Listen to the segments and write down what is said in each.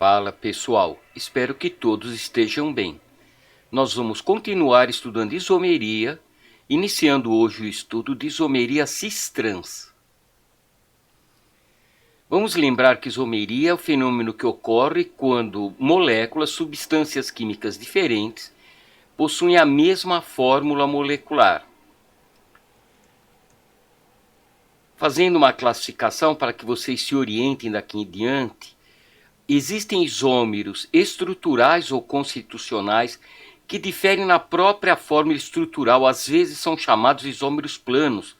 Fala pessoal, espero que todos estejam bem. Nós vamos continuar estudando isomeria, iniciando hoje o estudo de isomeria cis-trans. Vamos lembrar que isomeria é o fenômeno que ocorre quando moléculas, substâncias químicas diferentes, possuem a mesma fórmula molecular. Fazendo uma classificação para que vocês se orientem daqui em diante, existem isômeros estruturais ou constitucionais que diferem na própria fórmula estrutural, às vezes são chamados isômeros planos,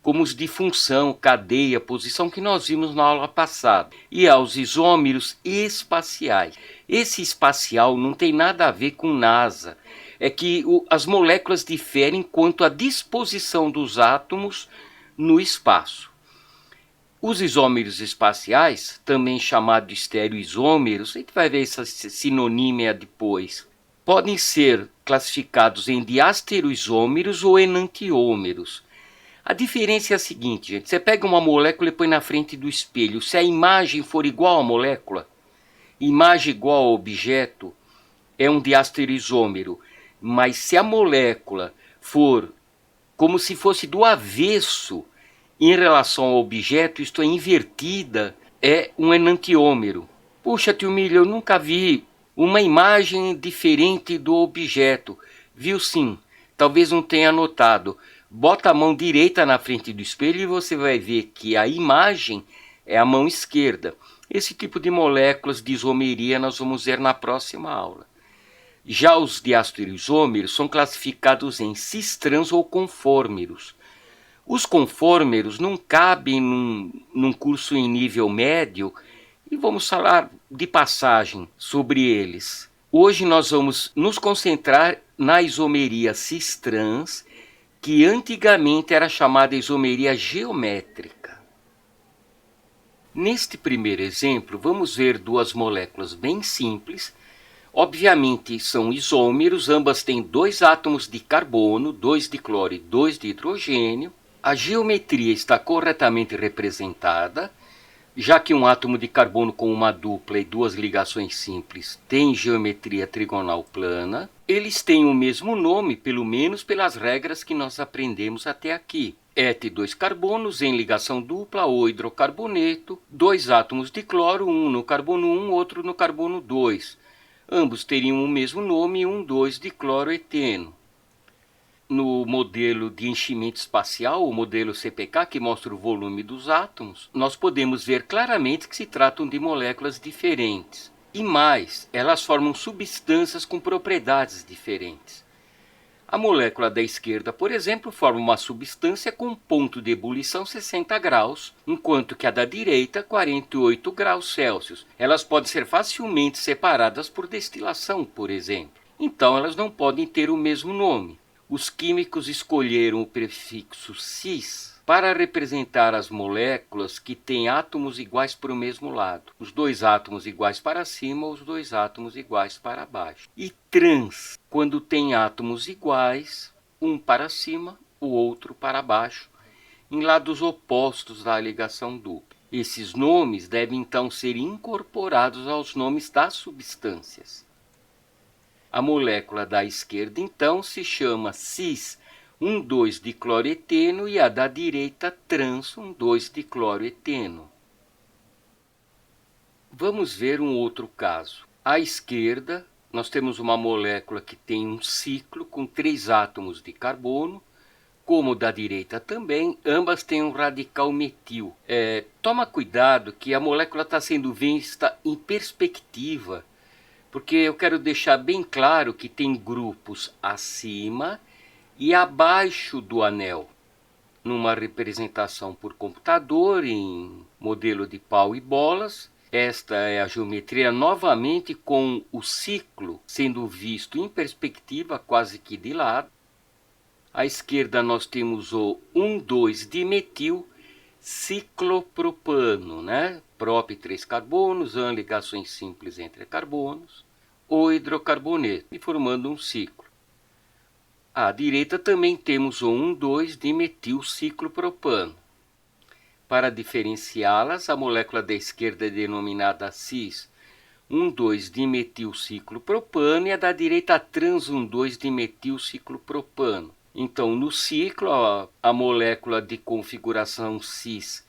como os de função, cadeia, posição que nós vimos na aula passada. E há os isômeros espaciais. Esse espacial não tem nada a ver com NASA, é que as moléculas diferem quanto à disposição dos átomos no espaço. Os isômeros espaciais, também chamados de estereoisômeros, a gente vai ver essa sinonímia depois, podem ser classificados em diastereoisômeros ou enantiômeros. A diferença é a seguinte, gente, você pega uma molécula e põe na frente do espelho, se a imagem for igual à molécula, imagem igual ao objeto, é um diastereoisômero, mas se a molécula for como se fosse do avesso, em relação ao objeto, isto é, invertida, é um enantiômero. Puxa, tio Milho, eu nunca vi uma imagem diferente do objeto. Viu sim, talvez não tenha notado. Bota a mão direita na frente do espelho e você vai ver que a imagem é a mão esquerda. Esse tipo de moléculas de isomeria nós vamos ver na próxima aula. Já os diastereoisômeros são classificados em cis-trans ou conformeros. Os conformeros não cabem num curso em nível médio e vamos falar de passagem sobre eles. Hoje nós vamos nos concentrar na isomeria cis-trans, que antigamente era chamada isomeria geométrica. Neste primeiro exemplo, vamos ver duas moléculas bem simples. Obviamente são isômeros, ambas têm dois átomos de carbono, 2 de cloro e 2 de hidrogênio. A geometria está corretamente representada, já que um átomo de carbono com uma dupla e duas ligações simples tem geometria trigonal plana. Eles têm o mesmo nome, pelo menos pelas regras que nós aprendemos até aqui. Et 2 carbonos em ligação dupla ou hidrocarboneto, dois átomos de cloro, um no carbono 1, outro no carbono 2. Ambos teriam o mesmo nome, 1,2 de cloroeteno. No modelo de enchimento espacial, o modelo CPK, que mostra o volume dos átomos, nós podemos ver claramente que se tratam de moléculas diferentes. E mais, elas formam substâncias com propriedades diferentes. A molécula da esquerda, por exemplo, forma uma substância com ponto de ebulição 60 graus, enquanto que a da direita, 48 graus Celsius. Elas podem ser facilmente separadas por destilação, por exemplo. Então, elas não podem ter o mesmo nome. Os químicos escolheram o prefixo cis para representar as moléculas que têm átomos iguais para o mesmo lado. Os dois átomos iguais para cima ou os dois átomos iguais para baixo. E trans, quando tem átomos iguais, um para cima, o outro para baixo, em lados opostos da ligação dupla. Esses nomes devem então ser incorporados aos nomes das substâncias. A molécula da esquerda, então, se chama cis 1,2 de cloroeteno e a da direita trans 1,2 de cloroeteno. Vamos ver um outro caso. À esquerda, nós temos uma molécula que tem um ciclo com 3 átomos de carbono, como da direita também, ambas têm um radical metil. Toma cuidado que a molécula está sendo vista em perspectiva, porque eu quero deixar bem claro que tem grupos acima e abaixo do anel. Numa representação por computador, em modelo de pau e bolas, esta é a geometria novamente com o ciclo sendo visto em perspectiva, quase que de lado. À esquerda nós temos o 1,2 dimetil ciclopropano, né? Prop 3 carbonos, AN ligações simples entre carbonos, ou hidrocarboneto, e formando um ciclo. À direita também temos o 1,2 dimetil ciclopropano. Para diferenciá-las, a molécula da esquerda é denominada cis 1,2-dimetilciclopropano e a da direita a trans 1,2-dimetilciclopropano. Então, no ciclo, a molécula de configuração cis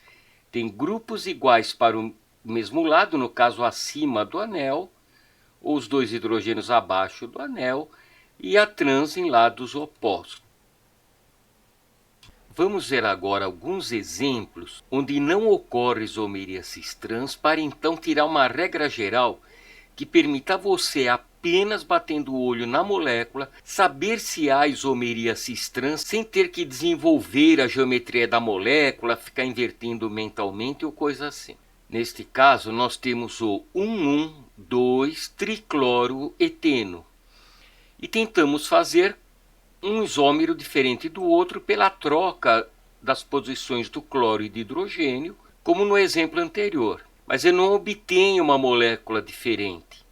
tem grupos iguais para o mesmo lado, no caso acima do anel, ou os dois hidrogênios abaixo do anel, e a trans em lados opostos. Vamos ver agora alguns exemplos onde não ocorre isomeria cis-trans, para então tirar uma regra geral que permita a você, apenas batendo o olho na molécula, saber se há isomeria cis-trans sem ter que desenvolver a geometria da molécula, ficar invertendo mentalmente ou coisa assim. Neste caso, nós temos o 1,1,2-tricloroeteno e tentamos fazer um isômero diferente do outro pela troca das posições do cloro e de hidrogênio, como no exemplo anterior. Mas eu não obtenho uma molécula diferente.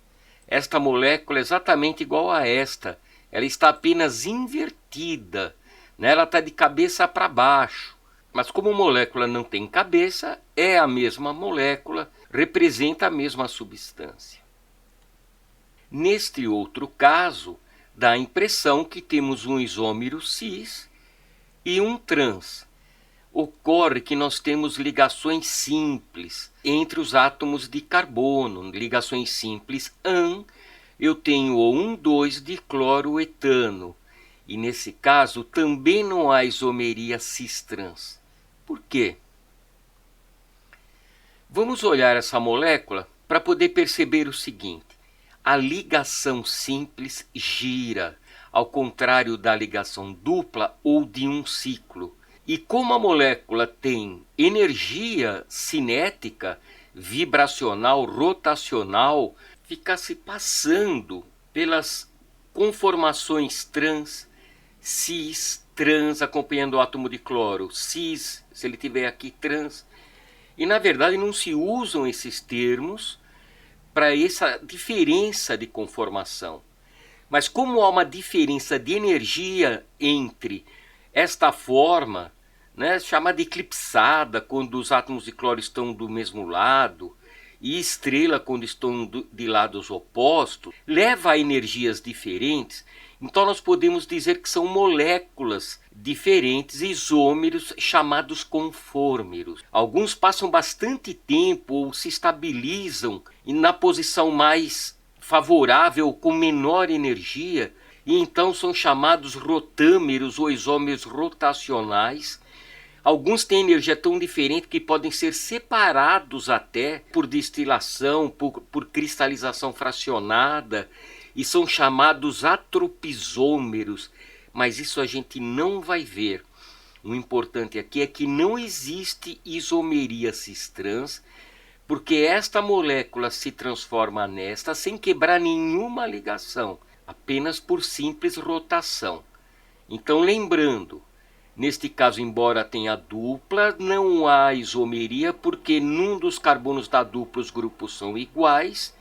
Esta molécula é exatamente igual a esta. Ela está apenas invertida, né? Ela está de cabeça para baixo. Mas como a molécula não tem cabeça, é a mesma molécula, representa a mesma substância. Neste outro caso, dá a impressão que temos um isômero cis e um trans. Ocorre que nós temos ligações simples entre os átomos de carbono, ligações simples AN. Eu tenho o 1,2-dicloroetano, e nesse caso também não há isomeria cis-trans. Por quê? Vamos olhar essa molécula para poder perceber o seguinte: a ligação simples gira, ao contrário da ligação dupla ou de um ciclo. E como a molécula tem energia cinética, vibracional, rotacional, fica se passando pelas conformações trans, cis, trans, acompanhando o átomo de cloro, cis, se ele tiver aqui trans. E na verdade não se usam esses termos para essa diferença de conformação. Mas como há uma diferença de energia entre esta forma, né, chamada eclipsada, quando os átomos de cloro estão do mesmo lado, e estrela quando estão de lados opostos, leva a energias diferentes. Então nós podemos dizer que são moléculas diferentes, isômeros, chamados conformeros. Alguns passam bastante tempo ou se estabilizam na posição mais favorável, com menor energia, e então são chamados rotâmeros ou isômeros rotacionais. Alguns têm energia tão diferente que podem ser separados até por destilação, por cristalização fracionada, e são chamados atropisômeros, mas isso a gente não vai ver. O importante aqui é que não existe isomeria cis-trans, porque esta molécula se transforma nesta sem quebrar nenhuma ligação, apenas por simples rotação. Então, lembrando, neste caso, embora tenha dupla, não há isomeria, porque num dos carbonos da dupla os grupos são iguais.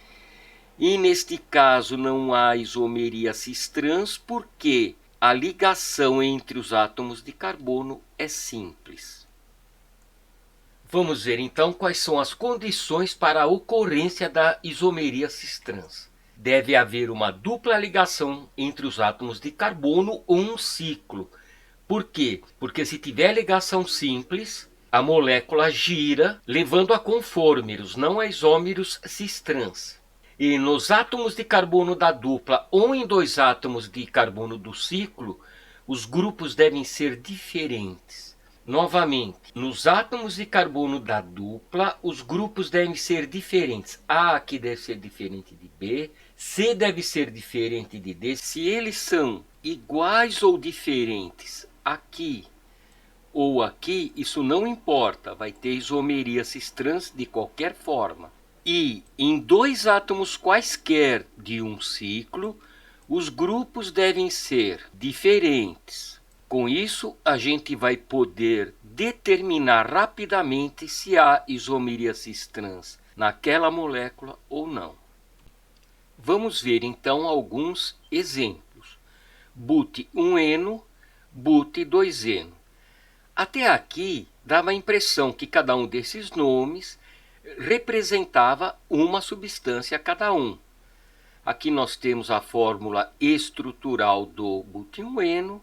E neste caso não há isomeria cis-trans, porque a ligação entre os átomos de carbono é simples. Vamos ver então quais são as condições para a ocorrência da isomeria cis-trans. Deve haver uma dupla ligação entre os átomos de carbono ou um ciclo. Por quê? Porque se tiver ligação simples, a molécula gira, levando a conformeros, não a isômeros cis-trans. E nos átomos de carbono da dupla ou em dois átomos de carbono do ciclo, os grupos devem ser diferentes. Novamente, nos átomos de carbono da dupla, os grupos devem ser diferentes. A aqui deve ser diferente de B, C deve ser diferente de D. Se eles são iguais ou diferentes aqui ou aqui, isso não importa, vai ter isomeria cis-trans de qualquer forma. E em dois átomos quaisquer de um ciclo, os grupos devem ser diferentes. Com isso, a gente vai poder determinar rapidamente se há isomeria cis-trans naquela molécula ou não. Vamos ver então alguns exemplos. But1-eno, but2-eno. Até aqui dava a impressão que cada um desses nomes representava uma substância cada um. Aqui nós temos a fórmula estrutural do but1-eno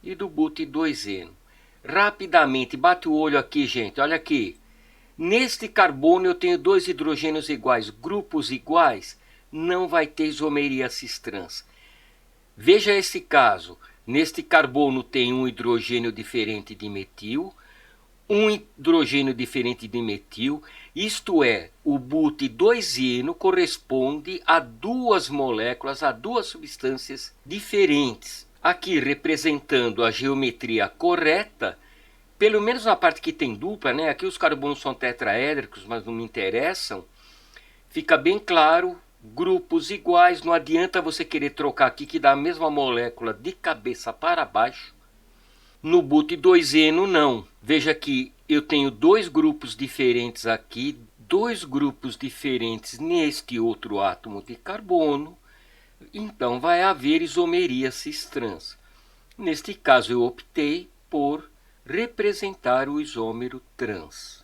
e do but2-eno. Rapidamente, bate o olho aqui, gente, olha aqui. Neste carbono eu tenho dois hidrogênios iguais, grupos iguais, não vai ter isomeria cis-trans. Veja esse caso, neste carbono tem um hidrogênio diferente de metil, um hidrogênio diferente de metil, isto é, o but2-eno corresponde a duas moléculas, a duas substâncias diferentes. Aqui representando a geometria correta, pelo menos na parte que tem dupla, né? Aqui os carbonos são tetraédricos, mas não me interessam. Fica bem claro, grupos iguais, não adianta você querer trocar aqui que dá a mesma molécula de cabeça para baixo. No but2-eno não. Veja que eu tenho dois grupos diferentes aqui, dois grupos diferentes neste outro átomo de carbono. Então vai haver isomeria cis-trans. Neste caso eu optei por representar o isômero trans.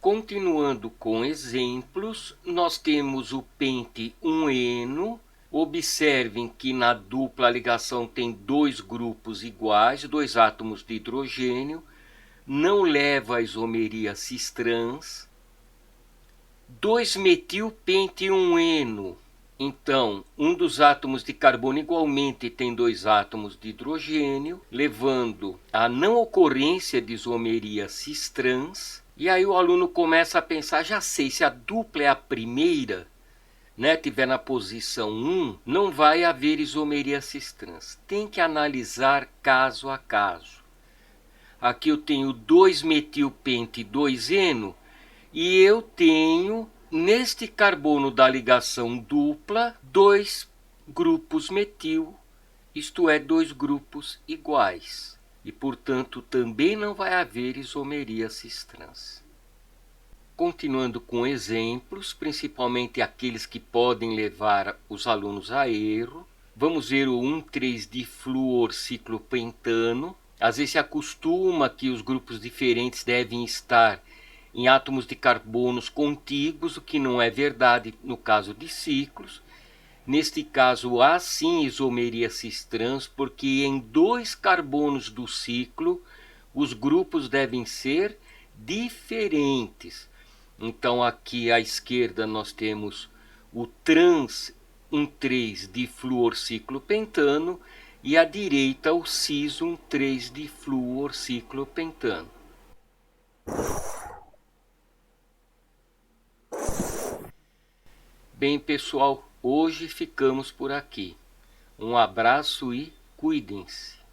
Continuando com exemplos, nós temos o pente 1-eno. Observem que na dupla ligação tem dois grupos iguais, dois átomos de hidrogênio, não leva a isomeria cis-trans. 2-metil-pente-1-eno. Então, um dos átomos de carbono igualmente tem dois átomos de hidrogênio, levando à não ocorrência de isomeria cis-trans. E aí o aluno começa a pensar, já sei, se a dupla é a primeira, né, tiver na posição 1, não vai haver isomeria cis-trans. Tem que analisar caso a caso. Aqui eu tenho 2-metil-pente-2-eno e eu tenho, neste carbono da ligação dupla, dois grupos metil, isto é, dois grupos iguais. E, portanto, também não vai haver isomeria cis-trans. Continuando com exemplos, principalmente aqueles que podem levar os alunos a erro, vamos ver o 1,3-difluorciclopentano. Às vezes se acostuma que os grupos diferentes devem estar em átomos de carbonos contíguos, o que não é verdade no caso de ciclos. Neste caso, há sim isomeria cis-trans, porque em dois carbonos do ciclo, os grupos devem ser diferentes. Então, aqui à esquerda nós temos o trans 1,3-difluorciclopentano e à direita o cis 1,3-difluorciclopentano. Bem, pessoal, hoje ficamos por aqui. Um abraço e cuidem-se.